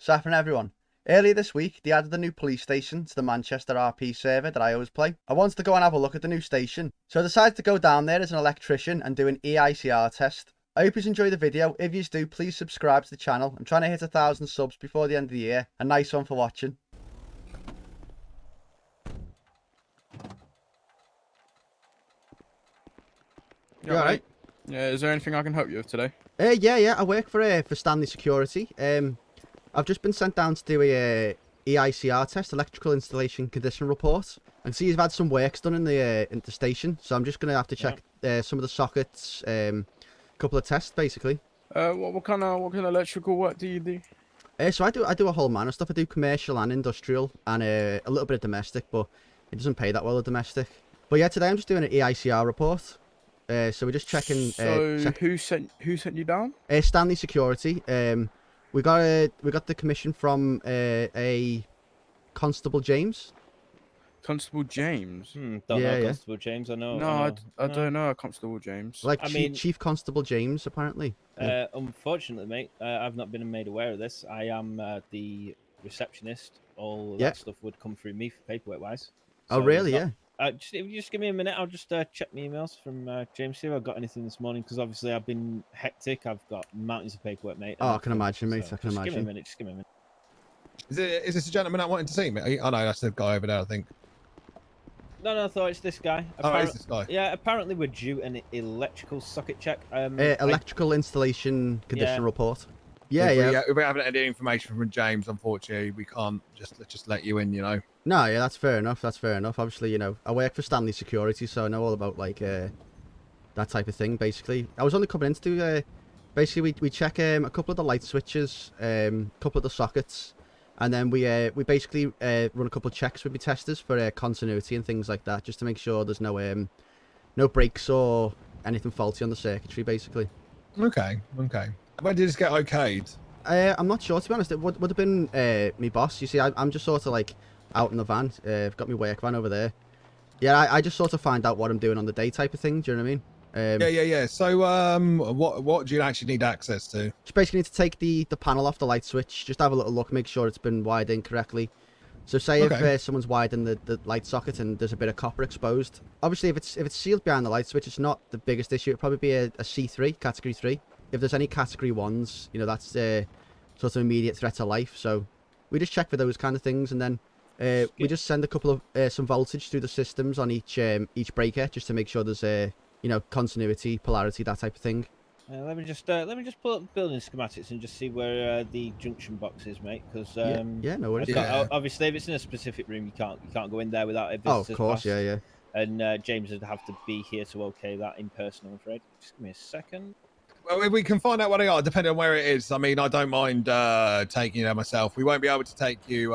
What's happening, everyone? Earlier this week, they added a new police station to the ManchesterRP server that I always play. I wanted to go and have a look at the new station, so I decided to go down there as an electrician and do an EICR test. I hope you enjoy the video. If you do, please subscribe to the channel. I'm trying to hit 1,000 subs before the end of the year. A nice one for watching. You alright? Yeah, is there anything I can help you with today? Yeah. I work for Stanley Security. I've just been sent down to do a EICR test, electrical installation condition report. I can see you've had some works done in the station, so I'm just gonna have to check some of the sockets, a couple of tests basically. What kind of electrical work do you do? So I do a whole man of stuff. I do commercial and industrial, and a little bit of domestic, but it doesn't pay that well, the domestic. But yeah, today I'm just doing an EICR report. So we're just checking. Who sent you down? Stanley Security. We got the commission from a Constable James. Constable James. Don't know Constable James. I know. No, I don't know Constable James. Like Chief Constable James, apparently. Unfortunately, mate, I've not been made aware of this. I am the receptionist. All that stuff would come through me for paperwork wise. Oh, really? Yeah. Just give me a minute. I'll just check my emails from James. See if I've got anything this morning, because obviously I've been hectic. I've got mountains of paperwork, mate. Oh, I can imagine, mate. I can imagine. Just give me a minute. Just give me a minute. Is this a gentleman that wanted to see me? Oh no, that's the guy over there, I think. No, I thought it's this guy. It's this guy. Yeah, apparently we're due an electrical socket check. Electrical installation condition report. If we haven't had any information from James, unfortunately, we can't just let you in, you know. No, yeah, that's fair enough. That's fair enough. Obviously, you know, I work for Stanley Security, so I know all about like that type of thing. Basically, I was only coming in to do basically we check a couple of the light switches, a couple of the sockets, and then we basically run a couple of checks with the testers for continuity and things like that, just to make sure there's no breaks or anything faulty on the circuitry, basically. Okay. When did this get okayed? I'm not sure, to be honest. It would have been me boss. You see, I'm just sort of like out in the van. I've got my work van over there. Yeah, I just sort of find out what I'm doing on the day type of thing. Do you know what I mean? Yeah. So, what do you actually need access to? Just basically need to take the panel off the light switch. Just have a little look, make sure it's been wired in correctly. So say if someone's wired in the light socket and there's a bit of copper exposed. Obviously, if it's sealed behind the light switch, it's not the biggest issue. It'd probably be a C3, category 3. If there's any category 1s, you know, that's sort of immediate threat to life. So we just check for those kind of things, and then we just send a couple of some voltage through the systems on each breaker, just to make sure there's you know, continuity, polarity, that type of thing. Let me just pull up the building schematics and just see where the junction box is, mate. Because yeah, no worries. Obviously, if it's in a specific room, you can't go in there without a visitor's of course, pass. yeah. And James would have to be here to okay that in person, I'm afraid. Just give me a second. Well, if we can find out where they are, depending on where it is. I mean, I don't mind taking you there myself. We won't be able to take you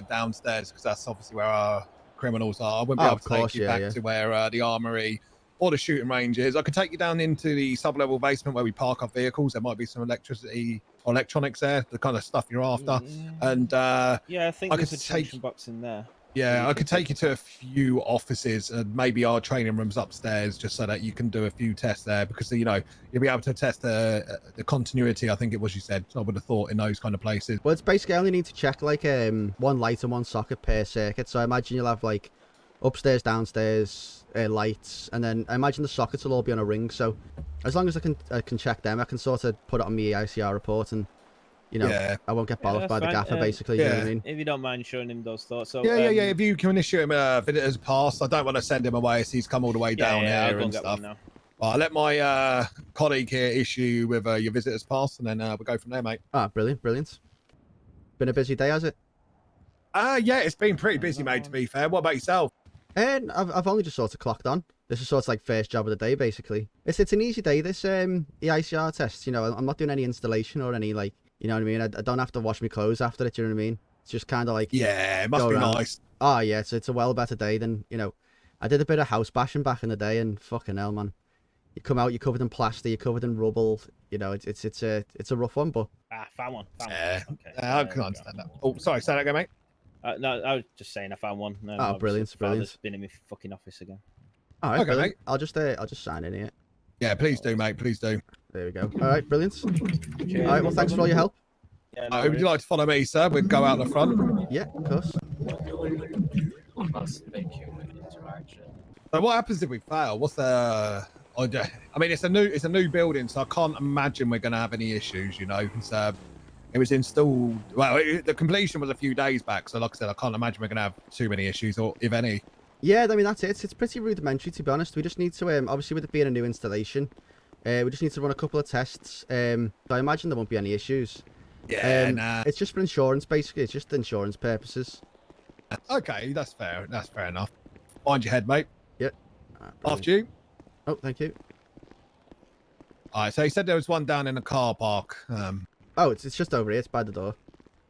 downstairs, because that's obviously where our criminals are. I wouldn't be able to take you back to where the armory or the shooting range is. I could take you down into the sub-level basement where we park our vehicles. There might be some electricity or electronics there, the kind of stuff you're after. And I think there's a junction box in there. Yeah, I could take you to a few offices and maybe our training rooms upstairs, just so that you can do a few tests there, because, you know, you'll be able to test the continuity, I think it was you said. I would have thought in those kind of places. Well, it's basically I only need to check like one light and one socket per circuit. So I imagine you'll have like upstairs, downstairs lights, and then I imagine the sockets will all be on a ring. So as long as I can check them, I can sort of put it on my ICR report, and you know, I won't get bollocked by the gaffer, basically. You know what I mean? If you don't mind showing him those thoughts. So, yeah. If you can issue him a visitor's pass, I don't want to send him away as he's come all the way down here and stuff. Well, I'll let my colleague here issue you with your visitor's pass, and then we'll go from there, mate. Ah, brilliant. Been a busy day, has it? Yeah, it's been pretty busy, mate, to be fair. What about yourself? And I've only just sort of clocked on. This is sort of like first job of the day, basically. It's an easy day, this EICR test. You know, I'm not doing any installation or any, like, you know what I mean? I don't have to wash my clothes after it, do you know what I mean? It's just kind of like... Yeah, it must be nice. Oh, yeah, it's a well better day than, you know... I did a bit of house bashing back in the day, and fucking hell, man. You come out, you're covered in plaster, you're covered in rubble. You know, it's a rough one, but... Found one. Okay. I can understand that. Oh, sorry, say that again, mate. No, I was just saying I found one. Oh, brilliant. Been in my fucking office again. All right, okay, mate. I'll just sign in here. Yeah, please do, mate. Please do. There we go. All right, brilliant. Cheers. All right, well, thanks for all your help. Yeah, no would you like to follow me, sir? We'll go out the front. Yeah, of course. So what happens if we fail? What's the? I mean, it's a new building, so I can't imagine we're going to have any issues. You know, it was installed. Well, the completion was a few days back, so like I said, I can't imagine we're going to have too many issues, or if any. Yeah, I mean that's it. It's pretty rudimentary, to be honest. We just need to obviously with it being a new installation, we just need to run a couple of tests. So I imagine there won't be any issues. Yeah, nah. It's just for insurance, basically. It's just insurance purposes. Okay, that's fair. That's fair enough. Mind your head, mate. Yep. After you. Oh, thank you. All right, so you said there was one down in the car park. Oh, it's just over here. It's by the door.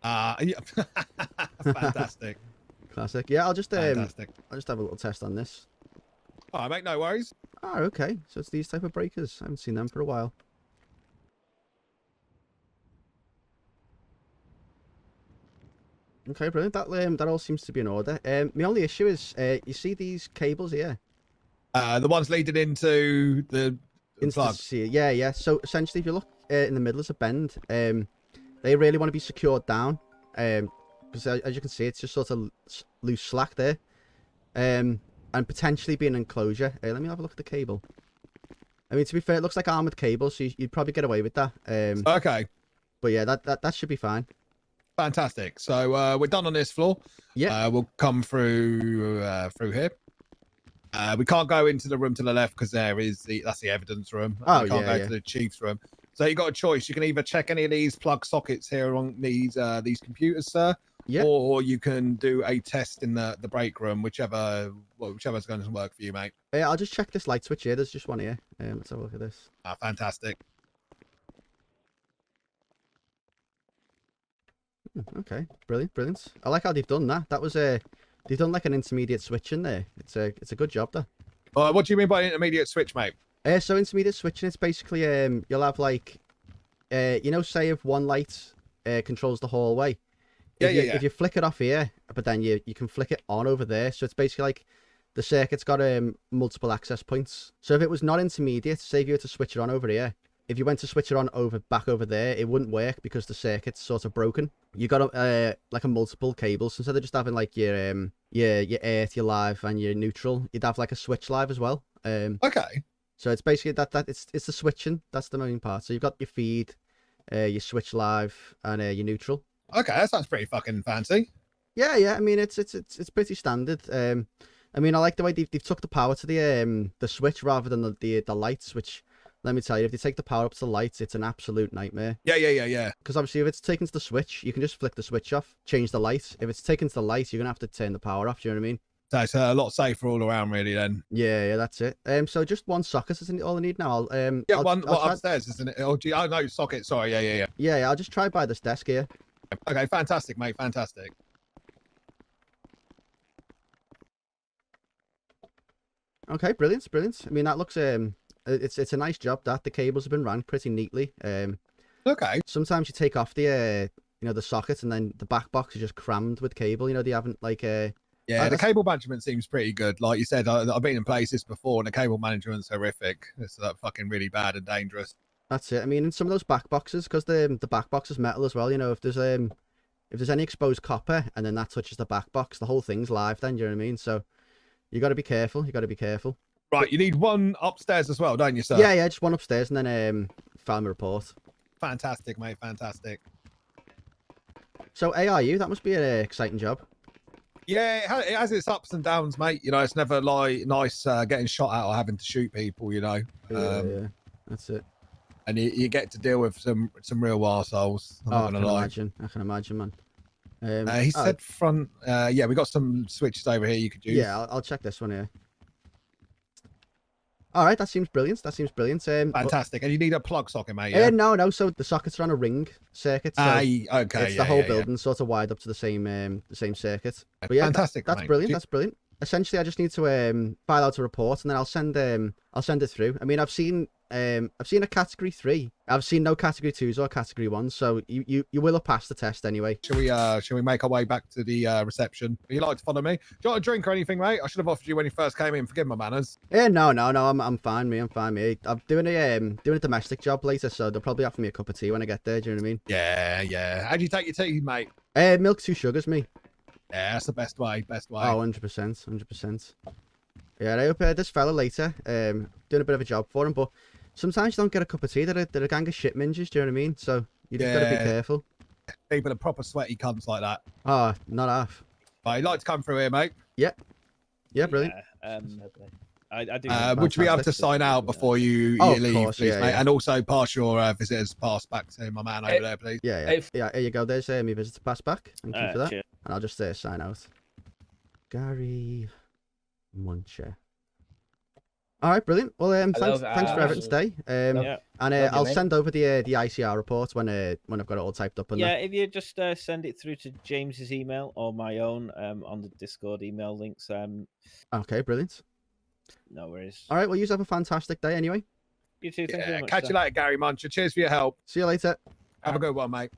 Yeah. Fantastic. Classic. Yeah, I'll just Fantastic. I'll just have a little test on this. All right, mate. No worries. Oh, okay. So it's these type of breakers. I haven't seen them for a while. Okay, brilliant. That all seems to be in order. My only issue is, you see these cables here? The ones leading into the plug. Yeah. So essentially, if you look in the middle, there's a bend. They really want to be secured down. Because as you can see, it's just sort of loose slack there. And potentially be an enclosure. Let me have a look at the cable. I mean, to be fair, it looks like armored cable, so you'd probably get away with that. Okay. But yeah, that should be fine. Fantastic. So we're done on this floor. Yeah. We'll come through here. We can't go into the room to the left because that's the evidence room. Oh, we can't yeah, go to the chief's room. So you got a choice. You can either check any of these plug sockets here on these computers, sir. Yeah. Or you can do a test in the break room, whichever's going to work for you, mate. I'll just check this light switch here. There's just one here. Let's have a look at this. Fantastic. Okay, brilliant. I like how they've done that. That was they've done like an intermediate switch in there. It's a good job there. What do you mean by intermediate switch, mate? So intermediate switching, it's basically you'll have like say if one light controls the hallway. If you flick it off here, but then you can flick it on over there. So it's basically like the circuit's got multiple access points. So if it was not intermediate, say if you were to switch it on over here, if you went to switch it on back over there, it wouldn't work because the circuit's sort of broken. You got like a multiple cables. Instead of just having like your earth, your live, and your neutral, you'd have like a switch live as well. Okay. So it's basically it's the switching. That's the main part. So you've got your feed, your switch live, and your neutral. Okay, that sounds pretty fucking fancy. Yeah. I mean, it's pretty standard. I mean, I like the way they've took the power to the switch rather than the lights, which, let me tell you, if they take the power up to the lights, it's an absolute nightmare. Yeah. Because obviously, if it's taken to the switch, you can just flick the switch off, change the light. If it's taken to the light, you're gonna have to turn the power off. Do you know what I mean? So it's a lot safer all around, really. Then. Yeah, that's it. So just one socket isn't all I need now. One upstairs, isn't it? Oh, no, socket. Sorry. Yeah. Yeah. I'll just try by this desk here. Okay, fantastic, mate. Fantastic. Okay, brilliant. I mean, that looks it's a nice job that the cables have been run pretty neatly. Okay. Sometimes you take off the the socket and then the back box is just crammed with cable. They haven't like Yeah, the cable management seems pretty good. Like you said, I've been in places before and the cable management's horrific. It's fucking really bad and dangerous. That's it. I mean, in some of those back boxes, because the back box is metal as well, if there's any exposed copper and then that touches the back box, the whole thing's live then, you know what I mean? So you got to be careful. Right, you need one upstairs as well, don't you, sir? Yeah, just one upstairs and then file my report. Fantastic, mate. Fantastic. So ARU, that must be an exciting job. Yeah, it has its ups and downs, mate. It's never like nice getting shot at or having to shoot people, Yeah, that's it. And you get to deal with some real arseholes. I can imagine, man. He said front. Yeah, we got some switches over here you could use. Yeah, I'll check this one here. All right, that seems brilliant. Fantastic. And you need a plug socket, mate. Yeah? No. So the sockets are on a ring circuit. So okay. It's the whole building sort of wired up to the same circuit. But yeah, fantastic. That's brilliant. That's brilliant. Essentially, I just need to file out a report and then I'll send it through. I mean, I've seen I've seen a category 3. I've seen no category 2s or category 1s, so you will have passed the test anyway. Shall we make our way back to the reception? Would you like to follow me? Do you want a drink or anything, mate? I should have offered you when you first came in. Forgive my manners. No. I'm fine, me. I'm fine, me. I'm doing a domestic job later, so they'll probably offer me a cup of tea when I get there. Do you know what I mean? Yeah. How do you take your tea, mate? Milk, 2 sugars, me. Yeah, that's the best way. Oh, 100%. Yeah, I hope this fella later, doing a bit of a job for him, but sometimes you don't get a cup of tea. They're a gang of shit minges, do you know what I mean? So you just gotta be careful. People are proper sweaty cunts like that. Oh, not half. Right, you'd like to come through here, mate? Yeah, brilliant. I do. Would you be able to sign out before you leave, course, please, mate? yeah. And also pass your visitor's pass back to my man over there, please. Yeah. Here you go. There's my visitor pass back. Thank you for that. Cheers. And I'll just sign out. Gary Muncher. All right, brilliant. Well, thanks for everything today. And I'll send over the ICR report when I've got it all typed up. If you just send it through to James's email or my own on the Discord email links. Okay, brilliant. No worries. All right, well, you have a fantastic day anyway. You too. Thank you very much. Catch you later, Gary Muncher. Cheers for your help. See you later. Have a good one, mate.